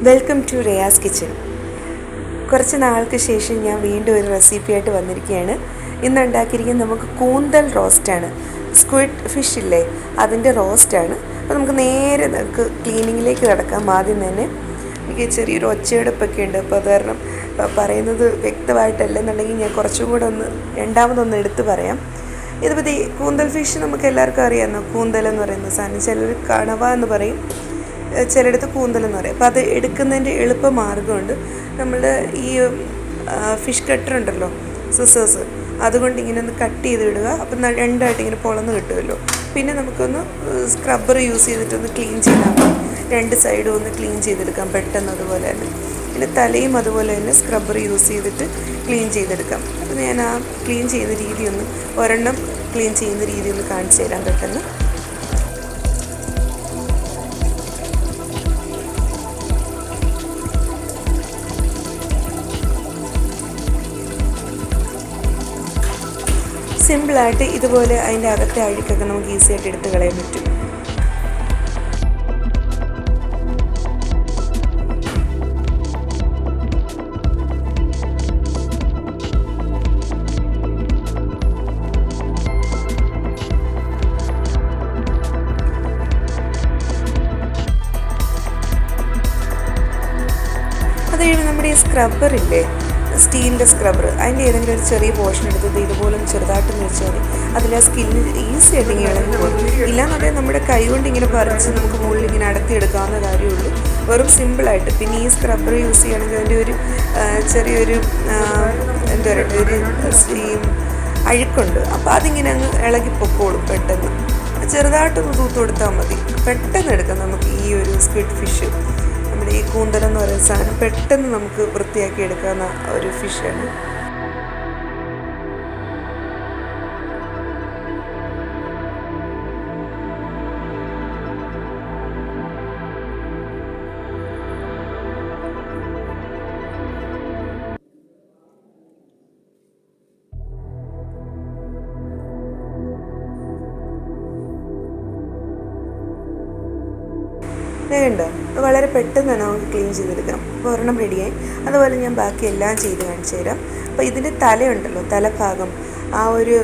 Welcome to Riyas kitchen. കുറച്ച് നാൾക്ക് ശേഷം ഞാൻ വീണ്ടും ഒരു റെസിപ്പിയായിട്ട് വന്നിരിക്കുകയാണ്. ഇന്ന് ഉണ്ടാക്കിയിരിക്കുന്നത് നമുക്ക് കൂന്തൽ റോസ്റ്റാണ്. സ്ക്വിഡ് ഫിഷ് ഇല്ലേ, അതിൻ്റെ റോസ്റ്റാണ്. അപ്പോൾ നമുക്ക് നേരെ ക്ലീനിങ്ങിലേക്ക് കിടക്കാം. ആദ്യം തന്നെ എനിക്ക് ചെറിയൊരു ഒച്ചയെടുപ്പൊക്കെ ഉണ്ട്, അപ്പോൾ അത് കാരണം പറയുന്നത് വ്യക്തമായിട്ടല്ലെന്നുണ്ടെങ്കിൽ ഞാൻ കുറച്ചും കൂടെ രണ്ടാമതൊന്ന് എടുത്ത് പറയാം. ഇതിപ്പോൾ കൂന്തൽ ഫിഷ് നമുക്ക് എല്ലാവർക്കും അറിയാമല്ലോ. കൂന്തൽ എന്ന് പറയുന്ന സാധനം ചിലർ കണവ എന്ന് പറയും, ചിലയിടത്ത് കൂന്തലെന്ന് പറയും. അപ്പോൾ അത് എടുക്കുന്നതിൻ്റെ എളുപ്പ മാർഗ്ഗമുണ്ട്. നമ്മൾ ഈ ഫിഷ് കട്ടർ ഉണ്ടല്ലോ, സിസേഴ്സ്, അതുകൊണ്ട് ഇങ്ങനെ ഒന്ന് കട്ട് ചെയ്തിടുക. അപ്പം രണ്ടായിട്ട് ഇങ്ങനെ പൊളന്ന് കിട്ടുമല്ലോ. പിന്നെ നമുക്കൊന്ന് സ്ക്രബ്ബർ യൂസ് ചെയ്തിട്ടൊന്ന് ക്ലീൻ ചെയ്താൽ രണ്ട് സൈഡും ഒന്ന് ക്ലീൻ ചെയ്തെടുക്കാം പെട്ടെന്ന്. അതുപോലെ തന്നെ പിന്നെ തലയും അതുപോലെ തന്നെ സ്ക്രബ്ബർ യൂസ് ചെയ്തിട്ട് ക്ലീൻ ചെയ്തെടുക്കാം. അപ്പോൾ ഞാൻ ആ ക്ലീൻ ചെയ്യുന്ന രീതി ഒരെണ്ണം ക്ലീൻ ചെയ്യുന്ന രീതി ഒന്ന് കാണിച്ചു തരാം പെട്ടെന്ന്. സിമ്പിളായിട്ട് ഇതുപോലെ അതിൻ്റെ അകത്തെ അഴുക്കൊക്കെ നമുക്ക് ഈസി ആയിട്ട് എടുത്ത് കളയാൻ പറ്റും. അത് കഴിയുമ്പോൾ നമ്മുടെ ഈ സ്ക്രബ്ബറില്ലേ, സ്റ്റീലിൻ്റെ സ്ക്രബ്ബർ, അതിൻ്റെ ഏതെങ്കിലും ഒരു ചെറിയ പോർഷൻ എടുത്തത് ഇതുപോലെ ചെറുതായിട്ടൊന്ന് വെച്ചാൽ അതിൽ ആ സ്കില്ല് ഈസി ആയിട്ട് ഇങ്ങനെ ഇളകി പോകും. ഇല്ലാന്നുണ്ടെങ്കിൽ നമ്മുടെ കൈ കൊണ്ട് ഇങ്ങനെ പറിച്ച് നമുക്ക് മുകളിൽ ഇങ്ങനെ അടത്തിയെടുക്കാവുന്ന കാര്യമുള്ളൂ, വെറും സിമ്പിളായിട്ട്. പിന്നെ ഈ സ്ക്രബ്ബർ യൂസ് ചെയ്യുകയാണെങ്കിൽ അതിൻ്റെ ഒരു ചെറിയൊരു എന്താ പറയുക, ഒരു അഴുക്കുണ്ട്. അപ്പോൾ അതിങ്ങനെ അങ്ങ് ഇളകി പൊക്കോളും പെട്ടെന്ന്. ചെറുതായിട്ടൊന്ന് തൂത്ത് കൊടുത്താൽ മതി, പെട്ടെന്ന് എടുക്കാം നമുക്ക് ഈ ഒരു സ്ക്വിഡ് ഫിഷ്. നമ്മുടെ ഈ കൂന്തലെന്ന് പറയുന്ന സാധനം പെട്ടെന്ന് നമുക്ക് വൃത്തിയാക്കി എടുക്കാവുന്ന ഒരു ഫിഷാണ്. വേണ്ട, വളരെ പെട്ടെന്ന് തന്നെ നമുക്ക് ക്ലീൻ ചെയ്തെടുക്കാം. അപ്പോൾ ഒരെണ്ണം റെഡിയായി. അതുപോലെ ഞാൻ ബാക്കി എല്ലാം ചെയ്ത് കാണിച്ചു തരാം. അപ്പോൾ ഇതിൻ്റെ തലയുണ്ടല്ലോ, തലഭാഗം, ആ ഒരു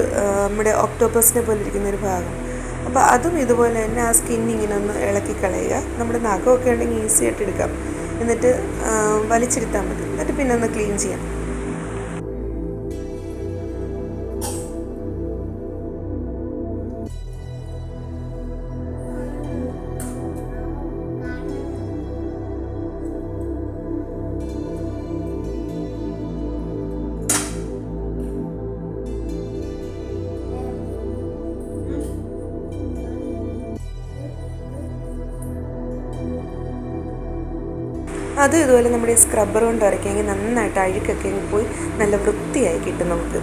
നമ്മുടെ ഒക്ടോപ്പസിനെ പോലെ ഇരിക്കുന്നൊരു ഭാഗം, അപ്പോൾ അതും ഇതുപോലെ തന്നെ ആ സ്കിന്നിങ്ങനെ ഒന്ന് ഇളക്കി കളയുക. നമ്മുടെ നഖമൊക്കെ ഉണ്ടെങ്കിൽ ഈസി ആയിട്ട് എടുക്കാം. എന്നിട്ട് വലിച്ചെടുത്താൽ മതി. എന്നിട്ട് പിന്നെ ഒന്ന് ക്ലീൻ ചെയ്യാം. അത് ഇതുപോലെ നമ്മുടെ ഈ സ്ക്രബ്ബർ കൊണ്ട് അരയ്ക്കെങ്കിൽ നന്നായിട്ട് അഴുക്കൊക്കെ പോയി നല്ല വൃത്തിയായി കിട്ടും നമുക്ക്.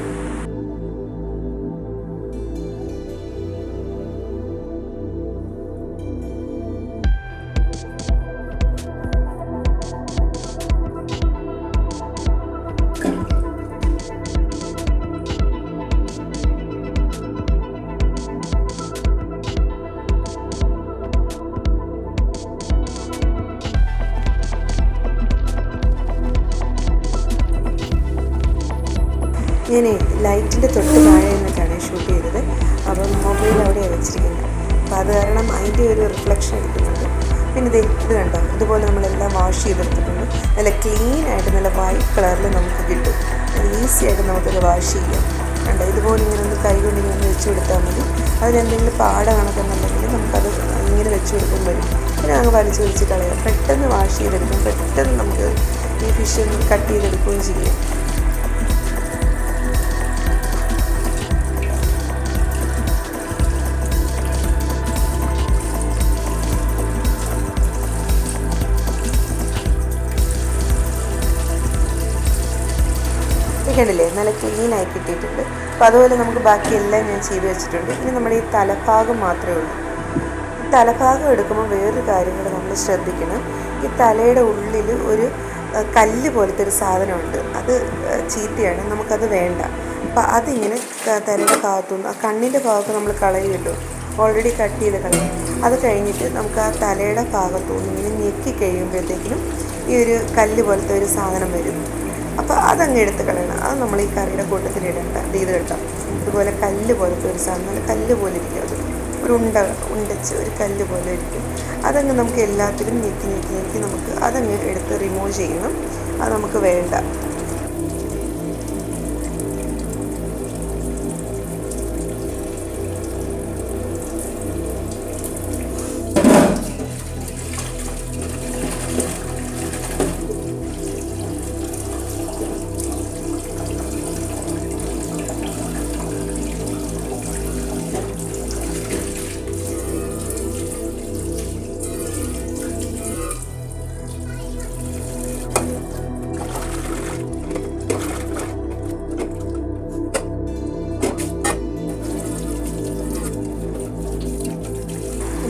ഞാൻ ലൈറ്റിൻ്റെ തൊട്ട് താഴെ നിന്നിട്ടാണ് ഷൂട്ട് ചെയ്തത്. അപ്പം മൊബൈൽ അവിടെയാണ് വെച്ചിരിക്കുന്നത്. അപ്പോൾ അത് കാരണം അതിൻ്റെ ഒരു റിഫ്ലക്ഷൻ എടുക്കുന്നുണ്ട്. പിന്നെ ഇത് കണ്ടോ, ഇതുപോലെ നമ്മളെല്ലാം വാഷ് ചെയ്തെടുത്തിട്ടുണ്ട്. നല്ല ക്ലീനായിട്ട് നല്ല വൈറ്റ് കളറിൽ നമുക്ക് കിട്ടും. ഈസി ആയിട്ട് നമുക്കത് വാഷ് ചെയ്യാം. കണ്ടോ, ഇതുപോലെ ഇങ്ങനെ ഒന്ന് കൈ കൊണ്ട് ഇങ്ങനെ ഒന്ന് വെച്ച് കൊടുത്താൽ മതി. അതിനെന്തെങ്കിലും പാട കണക്കുന്നുണ്ടെങ്കിൽ നമുക്കത് ഇങ്ങനെ വെച്ച് കൊടുക്കാൻ വരും. പിന്നെ അങ്ങ് വലിച്ച് കളയാം. പെട്ടെന്ന് വാഷ് ചെയ്തെടുക്കും. പെട്ടെന്ന് നമുക്ക് ഈ ഫിഷ് ഒന്ന് കട്ട് ചെയ്തെടുക്കുകയും ചെയ്യാം. കണ്ടില്ലേ, നല്ല ക്ലീനായി കിട്ടിയിട്ടുണ്ട്. അപ്പോൾ അതുപോലെ നമുക്ക് ബാക്കിയെല്ലാം ഞാൻ ചെയ്ത് വെച്ചിട്ടുണ്ട്. ഇനി നമ്മുടെ ഈ തലഭാഗം മാത്രമേ ഉള്ളൂ. ഈ തലഭാഗം എടുക്കുമ്പോൾ വേറൊരു കാര്യം കൂടെ നമ്മൾ ശ്രദ്ധിക്കണം. ഈ തലയുടെ ഉള്ളിൽ ഒരു കല്ല് പോലത്തെ ഒരു സാധനമുണ്ട്. അത് ചീത്തയാണ്, നമുക്കത് വേണ്ട. അപ്പോൾ അതിങ്ങനെ തലയുടെ ഭാഗത്തുനിന്ന് ആ കണ്ണിൻ്റെ ഭാഗത്ത് നമ്മൾ കളയുമല്ലോ, ഓൾറെഡി കട്ട് ചെയ്ത് കളയാം. അത് കഴിഞ്ഞിട്ട് നമുക്ക് ആ തലയുടെ ഭാഗത്തുനിന്ന് ഇങ്ങനെ ഞെക്കി കഴിയുമ്പോഴത്തേക്കിനും ഈ ഒരു കല്ല് പോലത്തെ ഒരു സാധനം വരും. അപ്പോൾ അതങ്ങ് എടുത്ത് കളയണം. അത് നമ്മൾ ഈ കറിയുടെ കൂട്ടത്തിൽ ഇടണ്ട. ഇത് കേട്ടോ, ഇതുപോലെ കല്ല് പോലത്തെ ഒരു സാധനം, നല്ല കല്ല് പോലെ ഇരിക്കും. അത് ഒരു ഉണ്ടച്ച് ഒരു കല്ല് പോലെ ഇരിക്കും. അതങ്ങ് നമുക്ക് എല്ലാത്തിലും ഞെക്കി നമുക്ക് അതങ്ങ് എടുത്ത് റിമൂവ് ചെയ്യണം. അത് നമുക്ക് വേണ്ട.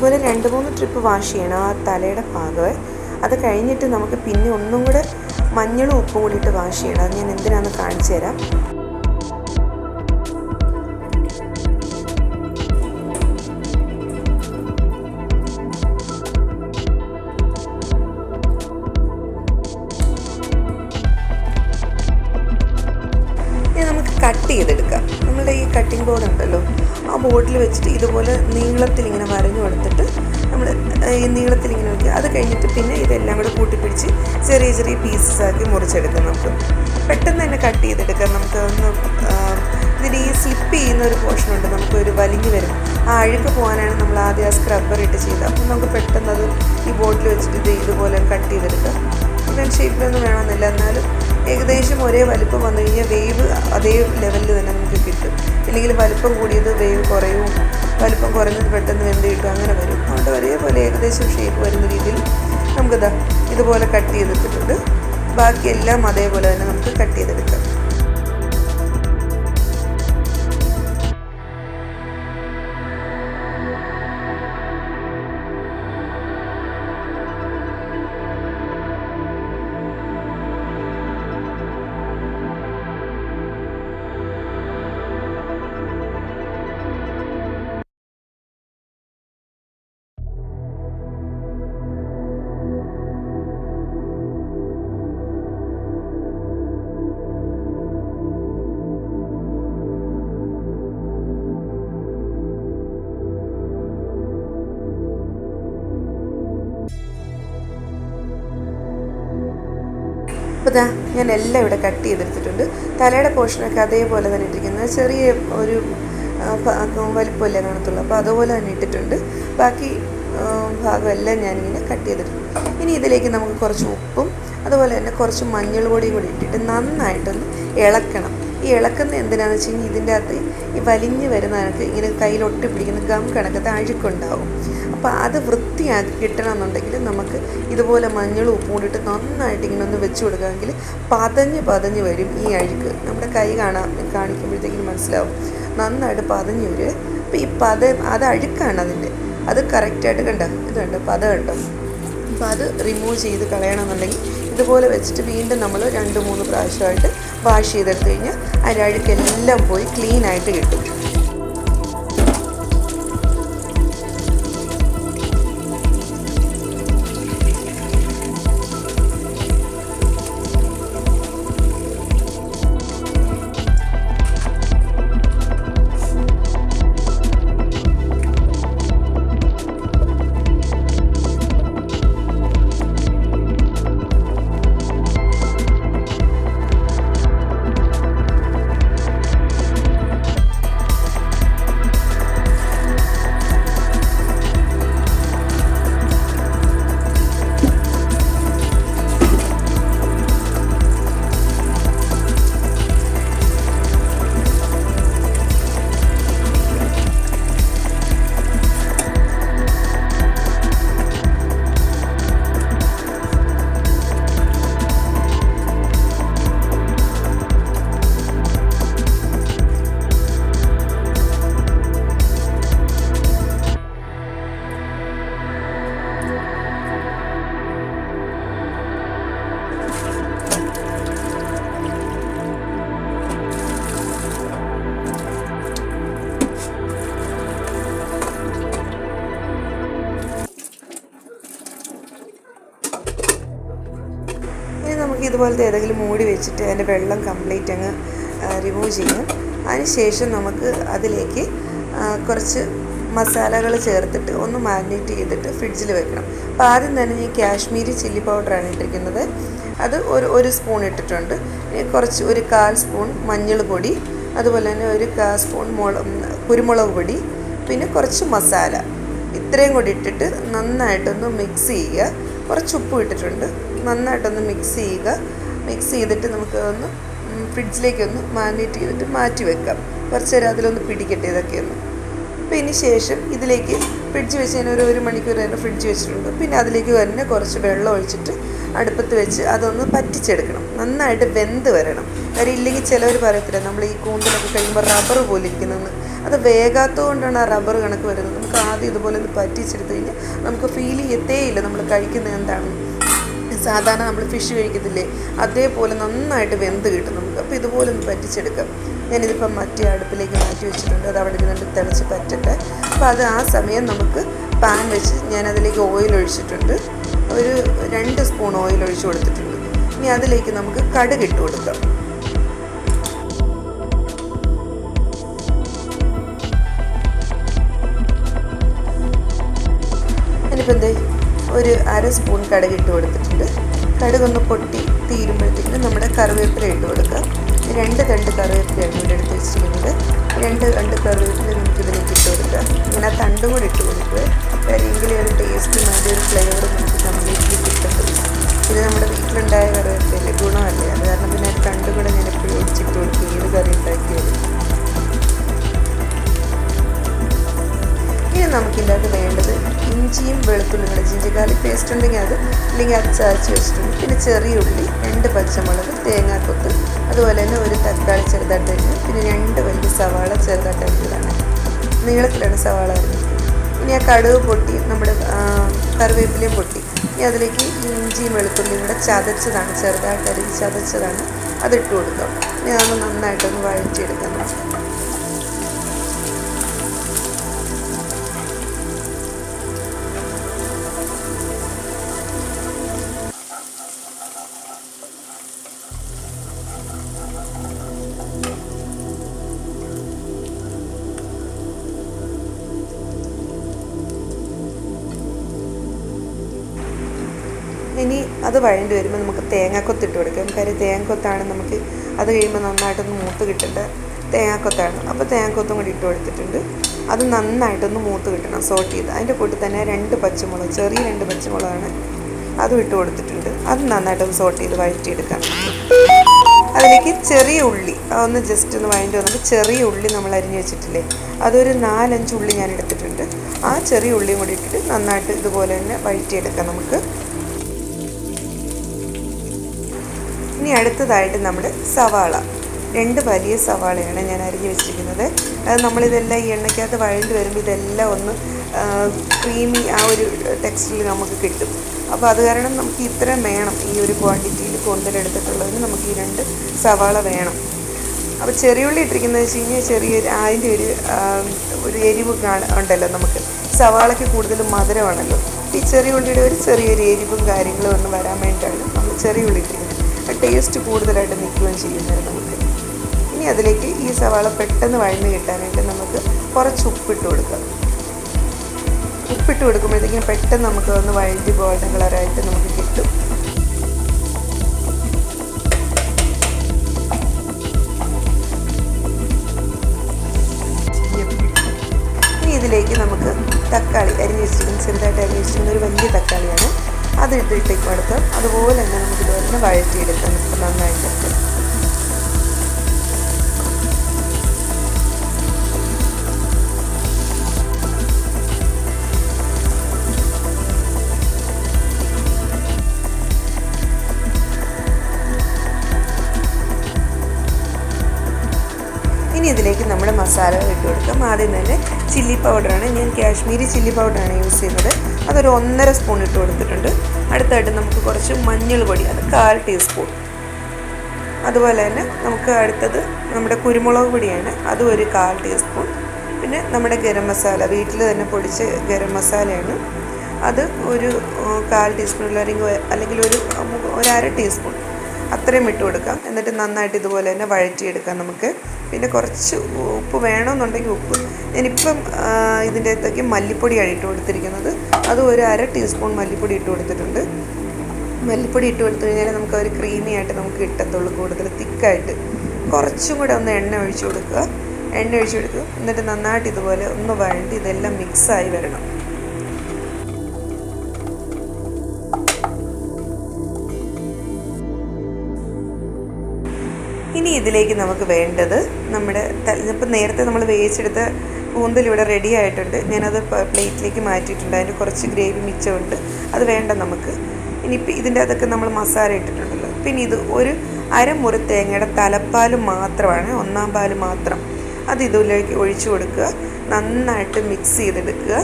അതുപോലെ 2-3 ട്രിപ്പ് വാഷ് ചെയ്യണം ആ തലയുടെ ഭാഗമേ. അത് കഴിഞ്ഞിട്ട് നമുക്ക് പിന്നെ ഒന്നും കൂടെ മഞ്ഞളും ഉപ്പും കൂടി ഇട്ട് വാഷ് ചെയ്യണം. അത് ഞാൻ എന്തിനാണെന്ന് കാണിച്ചു തരാം. ഇനി നമുക്ക് കട്ട് ചെയ്തെടുക്കാം. നമ്മളുടെ ഈ കട്ടിംഗ് ബോർഡ് ഉണ്ടല്ലോ, ആ ബോർഡിൽ വെച്ചിട്ട് ഇതുപോലെ നീളത്തിൽ ഇങ്ങനെ വരഞ്ഞു കൊടുത്തിട്ട് നമ്മൾ ഈ നീളത്തിൽ ഇങ്ങനെ വയ്ക്കുക. അത് കഴിഞ്ഞിട്ട് പിന്നെ ഇതെല്ലാം കൂടെ കൂട്ടിപ്പിടിച്ച് ചെറിയ ചെറിയ പീസസ് ആക്കി മുറിച്ചെടുക്കാം. നമുക്ക് പെട്ടെന്ന് തന്നെ കട്ട് ചെയ്തെടുക്കാം. നമുക്ക് ഒന്ന് ഇതിന് ഈ സ്ലിപ്പ് ചെയ്യുന്ന ഒരു പോർഷനുണ്ട്, നമുക്കൊരു വലിഞ്ഞ് വരും. ആ അഴുക്ക് പോകാനാണ് നമ്മൾ ആദ്യം ആ സ്ക്രബ്ബർ ഇട്ട് ചെയ്തത്. അപ്പം നമുക്ക് പെട്ടെന്ന് അത് ഈ ബോർഡിൽ വെച്ചിട്ട് ഇതുപോലെ കട്ട് ചെയ്തെടുക്കാം. ഇവൻ ഷേപ്പിലൊന്നും വേണമെന്നില്ല, എന്നാലും ഏകദേശം ഒരേ വലിപ്പം വന്നു കഴിഞ്ഞാൽ വേവ് അതേ ലെവലിൽ തന്നെ നമുക്ക് കിട്ടും. ഇല്ലെങ്കിൽ വലിപ്പം കൂടിയത് വേവ് കുറയും, വലിപ്പം കുറഞ്ഞത് പെട്ടെന്ന് വെന്ത് കിട്ടും, അങ്ങനെ വരും. അതുകൊണ്ട് ഒരേപോലെ ഏകദേശം ഷേപ്പ് വരുന്ന രീതിയിൽ നമുക്കിതാ ഇതുപോലെ കട്ട് ചെയ്തെടുത്തിട്ടുണ്ട്. ബാക്കിയെല്ലാം അതേപോലെ തന്നെ നമുക്ക് കട്ട് ചെയ്തെടുക്കാം. അപ്പോൾ ഇതാ ഞാൻ എല്ലാം ഇവിടെ കട്ട് ചെയ്തെടുത്തിട്ടുണ്ട്. തലയുടെ പോർഷനൊക്കെ അതേപോലെ തന്നെ ഇട്ടിരിക്കുന്നത്, ചെറിയ ഒരു വലിപ്പമല്ലേ കാണത്തുള്ളൂ. അപ്പോൾ അതുപോലെ തന്നെ ഇട്ടിട്ടുണ്ട്. ബാക്കി ഭാഗമെല്ലാം ഞാനിങ്ങനെ കട്ട് ചെയ്തിട്ടുണ്ട്. ഇനി ഇതിലേക്ക് നമുക്ക് കുറച്ച് ഉപ്പും അതുപോലെ തന്നെ കുറച്ച് മഞ്ഞൾ പൊടിയും കൂടി ഇട്ടിട്ട് നന്നായിട്ടൊന്ന് ഇളക്കണം. ഈ ഇളക്കുന്ന എന്തിനാണെന്ന് വെച്ച് കഴിഞ്ഞാൽ ഇതിൻ്റെ അകത്ത് ഈ വലിഞ്ഞ് വരുന്ന കണക്ക് ഇങ്ങനെ കയ്യിലൊട്ടി പിടിക്കുന്ന ഗം കണക്കത്തെ അഴുക്കുണ്ടാവും. അപ്പോൾ അത് വൃത്തിയാക്കി കിട്ടണമെന്നുണ്ടെങ്കിൽ നമുക്ക് ഇതുപോലെ മഞ്ഞളും ഉപ്പും കൂടിയിട്ട് നന്നായിട്ട് ഇങ്ങനെ ഒന്ന് വെച്ച് കൊടുക്കാമെങ്കിൽ പതഞ്ഞ് വരും ഈ അഴുക്ക്. നമ്മുടെ കൈ കാണിക്കുമ്പോഴത്തേക്കും മനസ്സിലാവും, നന്നായിട്ട് പതഞ്ഞ് വരും. അപ്പോൾ അത് അഴുക്കാണ് അതിൻ്റെ, അത് കറക്റ്റായിട്ട് കണ്ടോ, ഇത് കണ്ടോ പത കണ്ടോ. അപ്പോൾ അത് റിമൂവ് ചെയ്ത് കളയണമെന്നുണ്ടെങ്കിൽ ഇതുപോലെ വെച്ചിട്ട് വീണ്ടും നമ്മൾ 2-3 പ്രാവശ്യമായിട്ട് വാഷ് ചെയ്തെടുത്ത് കഴിഞ്ഞാൽ അതിൻ്റെ അഴുക്കെല്ലാം പോയി ക്ലീനായിട്ട് കിട്ടും. നമുക്ക് ഇതുപോലത്തെ ഏതെങ്കിലും മൂടി വെച്ചിട്ട് അതിൻ്റെ വെള്ളം കംപ്ലീറ്റ് അങ്ങ് റിമൂവ് ചെയ്യാം. അതിനുശേഷം നമുക്ക് അതിലേക്ക് കുറച്ച് മസാലകൾ ചേർത്തിട്ട് ഒന്ന് മാരിനേറ്റ് ചെയ്തിട്ട് ഫ്രിഡ്ജിൽ വെക്കണം. അപ്പോൾ ആദ്യം തന്നെ ഞാൻ കാശ്മീരി ചില്ലി പൗഡറാണ് ഇട്ടിരിക്കുന്നത്. അത് ഒരു സ്പൂൺ ഇട്ടിട്ടുണ്ട്. കുറച്ച് ഒരു 1/4 സ്പൂൺ മഞ്ഞൾ പൊടി, അതുപോലെ തന്നെ ഒരു 1/4 സ്പൂൺ കുരുമുളക് പൊടി, പിന്നെ കുറച്ച് മസാല, ഇത്രയും കൂടി ഇട്ടിട്ട് നന്നായിട്ടൊന്ന് മിക്സ് ചെയ്യുക. കുറച്ച് ഉപ്പ് ഇട്ടിട്ടുണ്ട്. നന്നായിട്ടൊന്ന് മിക്സ് ചെയ്യുക. മിക്സ് ചെയ്തിട്ട് നമുക്ക് ഒന്ന് ഫ്രിഡ്ജിലേക്കൊന്ന് മാരിനേറ്റ് ചെയ്തിട്ട് മാറ്റി വെക്കാം. കുറച്ച് നേരം അതിലൊന്ന് പിടിക്കട്ടെ ഇതൊക്കെയൊന്ന്. അപ്പോൾ ഇതിന് ശേഷം ഇതിലേക്ക് ഫ്രിഡ്ജ് വെച്ച് ഞാൻ ഒരു മണിക്കൂർ തന്നെ ഫ്രിഡ്ജ് വെച്ചിട്ടുണ്ട്. പിന്നെ അതിലേക്ക് തന്നെ കുറച്ച് വെള്ളം ഒഴിച്ചിട്ട് അടുപ്പത്ത് വെച്ച് അതൊന്ന് പറ്റിച്ചെടുക്കണം. നന്നായിട്ട് വെന്ത് വരണം. കാര്യം ഇല്ലെങ്കിൽ ചിലവർ പറയത്തില്ല നമ്മൾ ഈ കൂന്തലൊക്കെ കഴിയുമ്പോൾ റബ്ബർ പോലെ ഇരിക്കുന്നതെന്ന്. അത് വേഗാത്തത് കൊണ്ടാണ് ആ റബ്ബർ കണക്ക് വരുന്നത്. നമുക്ക് ആദ്യം ഇതുപോലെ ഒന്ന് പറ്റിച്ചെടുത്ത് കഴിഞ്ഞാൽ നമുക്ക് ഫീൽ ചെയ്യത്തേയില്ല നമ്മൾ കഴിക്കുന്നത് എന്താണെന്ന്. സാധാരണ നമ്മൾ ഫിഷ് കഴിക്കത്തില്ലേ, അതേപോലെ നന്നായിട്ട് വെന്ത് കിട്ടും നമുക്ക്. അപ്പോൾ ഇതുപോലെ ഒന്ന് പറ്റിച്ചെടുക്കാം. ഞാനിതിപ്പം മറ്റേ അടുപ്പിലേക്ക് മാറ്റി വെച്ചിട്ടുണ്ട്. അത് അവിടെ നിന്ന് തിളച്ച് പറ്റട്ടെ. അപ്പോൾ അത് ആ സമയം നമുക്ക് പാൻ വെച്ച് ഞാനതിലേക്ക് ഓയിൽ ഒഴിച്ചിട്ടുണ്ട്. ഒരു 2 സ്പൂൺ ഓയിൽ ഒഴിച്ച് കൊടുത്തിട്ടുണ്ട്. ഇനി അതിലേക്ക് നമുക്ക് കടുക് ഇട്ട് കൊടുക്കാം. ഇനിയിപ്പോൾ എന്തേ ഒരു 1/2 സ്പൂൺ കടുക് ഇട്ട് കൊടുത്തിട്ടുണ്ട്. കടുകൊന്ന് പൊട്ടി തീരുമ്പോഴത്തേക്കും നമ്മുടെ കറിവേപ്പില ഇട്ട് കൊടുക്കാം. 2 തണ്ട് കറിവേപ്പിലയാണ് ഇവിടെ എടുത്ത് വെച്ചിരിക്കുന്നത്. 2 തണ്ട് കറിവേപ്പില നമുക്കിതിലേക്ക് ഇട്ട് കൊടുക്കാം. ഇങ്ങനെ ആ തണ്ടും കൂടി ഇട്ട് കൊടുക്കുക. അപ്പോൾ എങ്കിലും ഒരു ടേസ്റ്റും അതിൻ്റെ ഒരു ഫ്ലേവറും നമുക്ക് കംപ്ലീറ്റ്ലി കിട്ടുന്നത്. ഇത് നമ്മുടെ വീട്ടിലുണ്ടായ കറിവേപ്പിലല്ലേ, ഗുണമല്ലേ. അത് കാരണം പിന്നെ ആ തണ്ട് കൂടെ ഞാൻ എപ്പോഴും ഒടിച്ചിട്ട് കൊടുക്കും ഏത് കറി ഉണ്ടാക്കിയാലും. ഇനി നമുക്കിതിനകത്ത് വേണ്ടത് ഇഞ്ചിയും വെളുത്തുള്ളിയും കൂടെ, ജിഞ്ചർ ഗാർലിക് പേസ്റ്റ് ഉണ്ടെങ്കിൽ അത്, ഇല്ലെങ്കിൽ അത് ചതച്ച് വെച്ചിട്ടുണ്ട്. പിന്നെ ചെറിയ ഉള്ളി, 2 പച്ചമുളക്, തേങ്ങാക്കൊത്ത്, അതുപോലെ തന്നെ ഒരു തക്കാളി ചെറുതായിട്ട് അരിഞ്ഞ്, പിന്നെ 2 വലിയ സവാള ചെറുതായിട്ട് അരിഞ്ഞതാണ്. നീളത്തിലാണ് സവാള അരിഞ്ഞിരിക്കുന്നത്. ഇനി ആ കടുക് പൊട്ടി നമ്മുടെ കറിവേപ്പിലയും പൊട്ടി. ഇനി അതിലേക്ക് ഇഞ്ചിയും വെളുത്തുള്ളിയും കൂടെ ചതച്ചതാണ്, ചെറുതായിട്ട് അരിഞ്ഞ് ചതച്ചതാണ്, അതിട്ട് കൊടുക്കാം. ഇനി അതൊന്ന് നന്നായിട്ടൊന്ന് വഴറ്റിയെടുക്കാം. ഇനി അത് വഴണ്ടി വരുമ്പോൾ നമുക്ക് തേങ്ങാക്കൊത്തിട്ട് കൊടുക്കാം. കാര്യം തേങ്ങാക്കൊത്താണ് നമുക്ക് അത് കഴിയുമ്പോൾ നന്നായിട്ടൊന്ന് മൂത്ത് കിട്ടേണ്ട തേങ്ങാക്കൊത്താണ്. അപ്പോൾ തേങ്ങാക്കൊത്തും കൂടി ഇട്ട് കൊടുത്തിട്ടുണ്ട്. അത് നന്നായിട്ടൊന്ന് മൂത്ത് കിട്ടണം സോട്ട് ചെയ്ത്. അതിൻ്റെ കൂട്ടി തന്നെ 2 പച്ചമുളക്, ചെറിയ 2 പച്ചമുളകാണ്, അതും ഇട്ട് കൊടുത്തിട്ടുണ്ട്. അത് നന്നായിട്ടൊന്ന് സോട്ട് ചെയ്ത് വഴറ്റിയെടുക്കാം. അതിലേക്ക് ചെറിയ ഉള്ളി ഒന്ന് ജസ്റ്റ് ഒന്ന് വഴണ്ടി വന്നിട്ട് ചെറിയ ഉള്ളി നമ്മൾ അരിഞ്ഞ് വെച്ചിട്ടില്ലേ, അതൊരു 4-5 ഉള്ളി ഞാൻ എടുത്തിട്ടുണ്ട്. ആ ചെറിയ ഉള്ളിയും കൂടി ഇട്ടിട്ട് നന്നായിട്ട് ഇതുപോലെ തന്നെ വഴറ്റിയെടുക്കാം നമുക്ക്. ഇനി അടുത്തതായിട്ട് നമ്മുടെ സവാള, 2 വലിയ സവാളയാണ് ഞാൻ അരിഞ്ഞ് വെച്ചിരിക്കുന്നത്. അത് നമ്മളിതെല്ലാം ഈ എണ്ണയ്ക്കകത്ത് വഴണ്ടി വരുമ്പോൾ ഇതെല്ലാം ഒന്ന് ക്രീമി ആ ഒരു ടെക്സ്റ്റിൽ നമുക്ക് കിട്ടും. അപ്പോൾ അത് കാരണം നമുക്ക് ഇത്രയും വേണം. ഈ ഒരു ക്വാണ്ടിറ്റിയിൽ കൊന്തലെടുത്തിട്ടുള്ളതിന് നമുക്ക് ഈ 2 സവാള വേണം. അപ്പോൾ ചെറിയുള്ളി ഇട്ടിരിക്കുന്നത് വെച്ച് കഴിഞ്ഞാൽ അതിൻ്റെ ഒരു എരിവ് ഉണ്ടല്ലോ. നമുക്ക് സവാളയ്ക്ക് കൂടുതലും മധുരമാണല്ലോ. ഈ ചെറിയുള്ളിയുടെ ചെറിയൊരു എരിവും കാര്യങ്ങളും ഒന്ന് വരാൻ വേണ്ടിയിട്ടാണ് നമ്മൾ ചെറിയുള്ളി ഇട്ടിരിക്കുന്നത്. ടേസ്റ്റ് കൂടുതലായിട്ട് നിൽക്കുകയും ചെയ്യുന്നത് നമുക്ക്. ഇനി അതിലേക്ക് ഈ സവാള പെട്ടെന്ന് വഴന്ന് കിട്ടാനായിട്ട് നമുക്ക് കുറച്ച് ഉപ്പിട്ട് കൊടുക്കാം. ഉപ്പിട്ട് കൊടുക്കുമ്പോഴത്തേക്കും പെട്ടെന്ന് നമുക്ക് ഒന്ന് വഴറ്റി ഗോൾഡൻ കളറായിട്ട് നമുക്ക് കിട്ടും. ഇനി ഇതിലേക്ക് നമുക്ക് തക്കാളി അരിഞ്ഞ് വെച്ചിരിക്കുന്നത്, ചെറുതായിട്ട് അരിഞ്ഞ് വെച്ചിരിക്കുന്ന ഒരു വലിയ തക്കാളിയാണ്, അത് ഇട്ടിട്ടേക്ക് കൊടുക്കാം. അതുപോലെ തന്നെ നമുക്ക് ഇതുപോലെ വഴറ്റിയെടുക്കാം നന്നായിട്ട്. ഇനി ഇതിലേക്ക് നമ്മുടെ മസാലകൾ ഇട്ട് കൊടുക്കാം. ആദ്യം തന്നെ ചില്ലി പൗഡറാണ്, ഞാൻ കാശ്മീരി ചില്ലി പൗഡറാണ് യൂസ് ചെയ്യുന്നത്. അതൊരു 1.5 സ്പൂൺ ഇട്ട് കൊടുത്തിട്ടുണ്ട്. അടുത്തായിട്ട് നമുക്ക് കുറച്ച് മഞ്ഞൾ പൊടി, അത് 1/4 ടീസ്പൂൺ. അതുപോലെ തന്നെ നമുക്ക് അടുത്തത് നമ്മുടെ കുരുമുളക് പൊടിയാണ്, അതും ഒരു 1/4 ടീസ്പൂൺ. പിന്നെ നമ്മുടെ ഗരം മസാല, വീട്ടിൽ തന്നെ പൊടിച്ച ഗരം മസാലയാണ്, അത് ഒരു 1/4 ടീസ്പൂൺ അല്ലെങ്കിൽ ഒരു 1/2 ടീസ്പൂൺ. അത്രയും ഇട്ട് കൊടുക്കാം. എന്നിട്ട് നന്നായിട്ട് ഇതുപോലെ തന്നെ വഴറ്റിയെടുക്കാം നമുക്ക്. പിന്നെ കുറച്ച് ഉപ്പ് വേണമെന്നുണ്ടെങ്കിൽ ഉപ്പ്. ഞാനിപ്പം ഇതിൻ്റെ അകത്തേക്ക് മല്ലിപ്പൊടിയാണ് ഇട്ട് കൊടുത്തിരിക്കുന്നത്. അത് ഒരു 1/2 ടീസ്പൂൺ മല്ലിപ്പൊടി ഇട്ട് കൊടുത്തിട്ടുണ്ട്. മല്ലിപ്പൊടി ഇട്ട് കൊടുത്തു കഴിഞ്ഞാൽ നമുക്ക് ഒരു ക്രീമി ആയിട്ട് നമുക്ക് കിട്ടത്തുള്ളൂ, കൂടുതൽ തിക്കായിട്ട്. കുറച്ചും കൂടെ ഒന്ന് എണ്ണ ഒഴിച്ച് കൊടുക്കുക. എന്നിട്ട് നന്നായിട്ട് ഇതുപോലെ ഒന്ന് വഴണ്ടി ഇതെല്ലാം മിക്സായി വരണം. ഇനി ഇതിലേക്ക് നമുക്ക് വേണ്ടത് നമ്മുടെ ഇപ്പം നേരത്തെ നമ്മൾ വേവിച്ചെടുത്ത കൂന്തൽ ഇവിടെ റെഡി ആയിട്ടുണ്ട്. ഞാനത് പ്ലേറ്റിലേക്ക് മാറ്റിയിട്ടുണ്ട്. അതിന് കുറച്ച് ഗ്രേവി മിച്ചമുണ്ട്, അത് വേണ്ട നമുക്ക്. ഇനിയിപ്പോൾ ഇതിൻ്റെ അകത്തൊക്കെ നമ്മൾ മസാല ഇട്ടിട്ടുണ്ടല്ലോ. പിന്നെ ഇത് ഒരു 1/2 മുറി തേങ്ങയുടെ തലപ്പാൽ മാത്രമാണ്, 1/4 പാൽ മാത്രം. അത് ഇതിലേക്ക് ഒഴിച്ചു കൊടുക്കുക. നന്നായിട്ട് മിക്സ് ചെയ്തെടുക്കുക.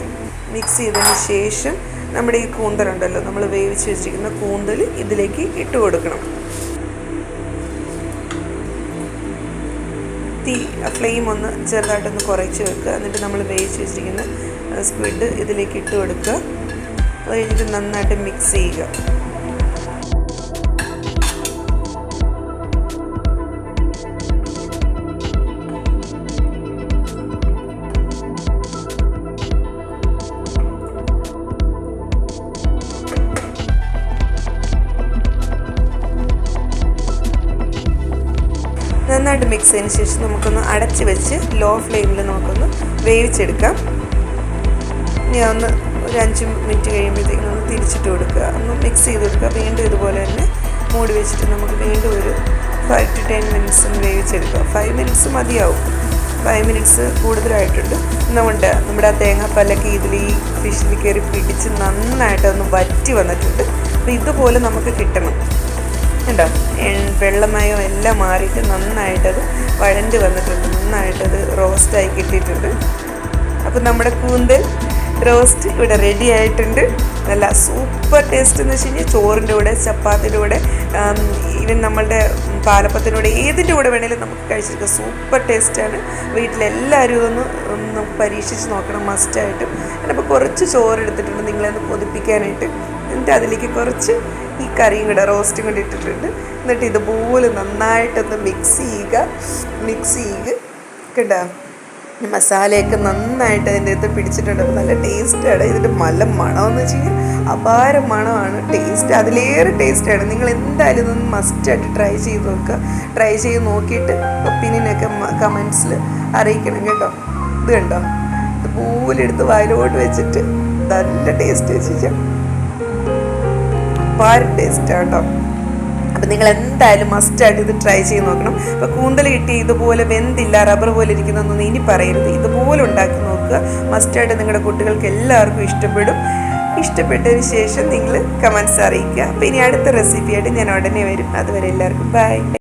മിക്സ് ചെയ്തതിന് ശേഷം നമ്മുടെ ഈ കൂന്തലുണ്ടല്ലോ, നമ്മൾ വേവിച്ച് വെച്ചിരിക്കുന്ന കൂന്തൽ ഇതിലേക്ക് ഇട്ട് കൊടുക്കണം. ഫ്ലെയിം ഒന്ന് ചെറുതായിട്ടൊന്ന് കുറച്ച് വെക്കുക. എന്നിട്ട് നമ്മൾ വേവിച്ച് വെച്ചിരിക്കുന്ന സ്ക്വിഡ് ഇതിലേക്ക് ഇട്ട് കൊടുക്കുക. അത് കഴിഞ്ഞിട്ട് നന്നായിട്ട് മിക്സ് ചെയ്യുക. നന്നായിട്ട് മിക്സ് ചെയ്തതിന് ശേഷം നമുക്കൊന്ന് അടച്ച് വെച്ച് ലോ ഫ്ലെയിമിൽ നമുക്കൊന്ന് വേവിച്ചെടുക്കാം. ഇനി ഒന്ന് ഒരു 5 മിനിറ്റ് കഴിയുമ്പോഴത്തേക്കും ഒന്ന് തിരിച്ചിട്ട് കൊടുക്കുക. ഒന്ന് മിക്സ് ചെയ്ത് കൊടുക്കുക. വീണ്ടും ഇതുപോലെ തന്നെ മൂടി വെച്ചിട്ട് നമുക്ക് വീണ്ടും ഒരു 5 to 10 മിനിറ്റ്സ് വേവിച്ചെടുക്കുക. 5 മിനിറ്റ്സ് മതിയാവും. 5 മിനിറ്റ്സ് കൂടുതലായിട്ടുണ്ട്. നമ്മുടെ ആ തേങ്ങാപ്പാലൊക്കെ ഇതിൽ ഈ ഫിഷിൽ കയറി പിടിച്ച് നന്നായിട്ടൊന്ന് വറ്റി വന്നിട്ടുണ്ട്. അപ്പോൾ ഇതുപോലെ നമുക്ക് കിട്ടണം. ഉണ്ടോ, വെള്ളമയോ എല്ലാം മാറിയിട്ട് നന്നായിട്ടത് വഴണ്ട് വന്നിട്ടുണ്ട്. നന്നായിട്ടത് റോസ്റ്റായി കിട്ടിയിട്ടുണ്ട്. അപ്പോൾ നമ്മുടെ കൂന്തൽ റോസ്റ്റ് ഇവിടെ റെഡി ആയിട്ടുണ്ട്. നല്ല സൂപ്പർ ടേസ്റ്റ് എന്ന് വെച്ച് കഴിഞ്ഞാൽ ചോറിൻ്റെ കൂടെ, ചപ്പാത്തിൻ്റെ കൂടെ, ഈവൻ നമ്മളുടെ പാലപ്പത്തിൻ്റെ കൂടെ, ഏതിൻ്റെ കൂടെ വേണമെങ്കിലും നമുക്ക് കഴിച്ചെടുക്കാം. സൂപ്പർ ടേസ്റ്റാണ്. വീട്ടിലെല്ലാവരും ഒന്ന് പരീക്ഷിച്ച് നോക്കണം മസ്റ്റായിട്ടും. അപ്പോൾ കുറച്ച് ചോറ് എടുത്തിട്ടുണ്ട് നിങ്ങളൊന്ന് കൊതിപ്പിക്കാനായിട്ട്. എന്നിട്ട് അതിലേക്ക് കുറച്ച് ഈ കറിയും കൂടെ, റോസ്റ്റും കൂടെ ഇട്ടിട്ടുണ്ട്. എന്നിട്ട് ഇതുപോലെ നന്നായിട്ടൊന്ന് മിക്സ് ചെയ്യുക കേട്ടോ. മസാലയൊക്കെ നന്നായിട്ട് അതിൻ്റെ അകത്ത് പിടിച്ചിട്ടുണ്ട്. അപ്പോൾ നല്ല ടേസ്റ്റാണ്. ഇതിൻ്റെ നല്ല മണമെന്ന് വെച്ച് കഴിഞ്ഞാൽ അപാര മണമാണ്. ടേസ്റ്റ് അതിലേറെ ടേസ്റ്റാണ്. നിങ്ങൾ എന്തായാലും ഇതൊന്ന് മസ്റ്റായിട്ട് ട്രൈ ചെയ്ത് നോക്കുക. ട്രൈ ചെയ്ത് നോക്കിയിട്ട് ഒപ്പീനിയനൊക്കെ കമൻസിൽ അറിയിക്കണം കേട്ടോ. ഇത് കണ്ടോ, ഇതുപോലെ എടുത്ത് വായിലോട്ട് വെച്ചിട്ട് നല്ല ടേസ്റ്റ് വെച്ചാൽ അപാര ടേസ്റ്റാണ് കേട്ടോ. അപ്പം നിങ്ങൾ എന്തായാലും മസ്റ്റായിട്ട് ഇത് ട്രൈ ചെയ്ത് നോക്കണം. അപ്പോൾ കൂന്തൽ കിട്ടി ഇതുപോലെ വെന്തില്ല, റബ്ബർ പോലെ ഇരിക്കുന്നതൊന്നും ഇനി പറയരുത്. ഇതുപോലെ ഉണ്ടാക്കി നോക്കുക. മസ്റ്റായിട്ട് നിങ്ങളുടെ കുട്ടികൾക്ക് എല്ലാവർക്കും ഇഷ്ടപ്പെടും. ഇഷ്ടപ്പെട്ടതിന് ശേഷം നിങ്ങൾ കമൻസ് അറിയിക്കുക. അപ്പോൾ ഇനി അടുത്ത റെസിപ്പിയായിട്ട് ഞാൻ ഉടനെ വരും. അതുവരെ എല്ലാവർക്കും ബൈ.